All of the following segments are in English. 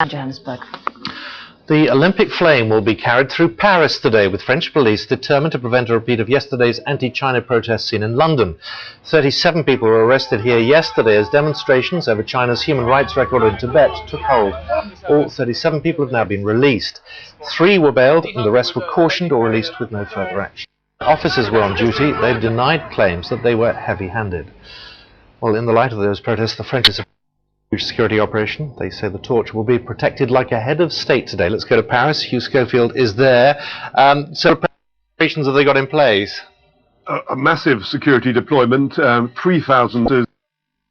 Johannesburg. The Olympic flame will be carried through Paris today, with French police determined to prevent a repeat of yesterday's anti-China protests seen in London. 37 people were arrested here yesterday as demonstrations over China's human rights record in Tibet took hold. All 37 people have now been released. 3 were bailed and the rest were cautioned or released with no further action. Officers were on duty. They've denied claims that they were heavy-handed. Well, in the light of those protests, the French are huge security operation. They say the torch will be protected like a head of state today. Let's go to Paris. Hugh Schofield is there. So preparations have they got in place? A massive security deployment, 3,000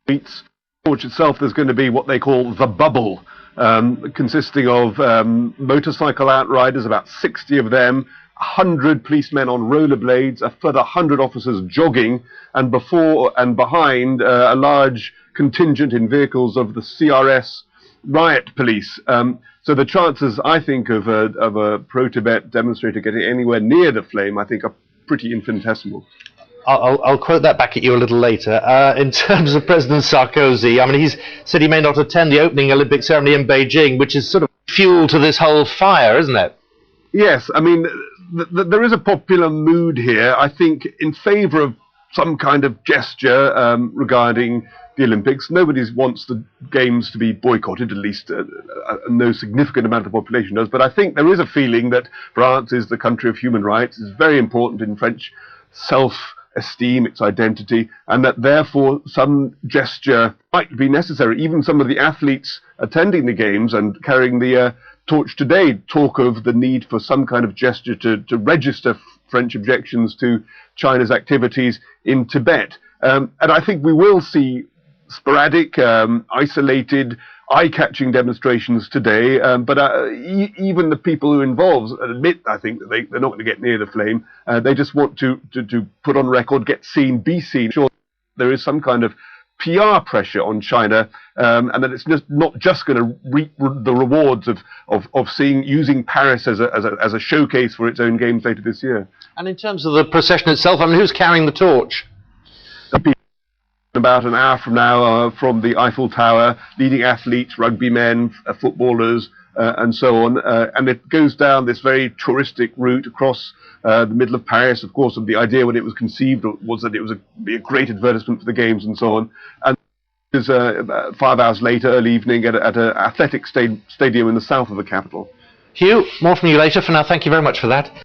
streets. The torch itself, there's going to be what they call the bubble, consisting of motorcycle outriders, about 60 of them, 100 policemen on rollerblades, a further 100 officers jogging, and before and behind a large contingent in vehicles of the CRS riot police. So the chances, I think, of a pro-Tibet demonstrator getting anywhere near the flame, I think, are pretty infinitesimal. I'll quote that back at you a little later. In terms of President Sarkozy, I mean, he's said he may not attend the opening Olympic ceremony in Beijing, which is sort of fuel to this whole fire, isn't it? Yes, I mean, there is a popular mood here, I think, in favour of some kind of gesture regarding the Olympics. Nobody wants the Games to be boycotted, at least no significant amount of the population does. But I think there is a feeling that France is the country of human rights. It's very important in French self-esteem, its identity, and that therefore some gesture might be necessary. Even some of the athletes attending the Games and carrying the torch today talk of the need for some kind of gesture to register French objections to China's activities in Tibet. And I think we will see sporadic, isolated, eye-catching demonstrations today, but even the people who are involved admit, I think, that they're not going to get near the flame. They just want to put on record, get seen, be seen. Sure, there is some kind of PR pressure on China, and that it's not just going to reap the rewards of using Paris as a showcase for its own games later this year. And in terms of the procession itself, I mean, who's carrying the torch? About an hour from now from the Eiffel Tower, leading athletes, rugby men, footballers, and so on. And it goes down this very touristic route across the middle of Paris. Of course, the idea when it was conceived was that it was be a great advertisement for the Games and so on. And it was 5 hours later, early evening, at an athletic stadium in the south of the capital. Hugh, more from you later. For now, thank you very much for that.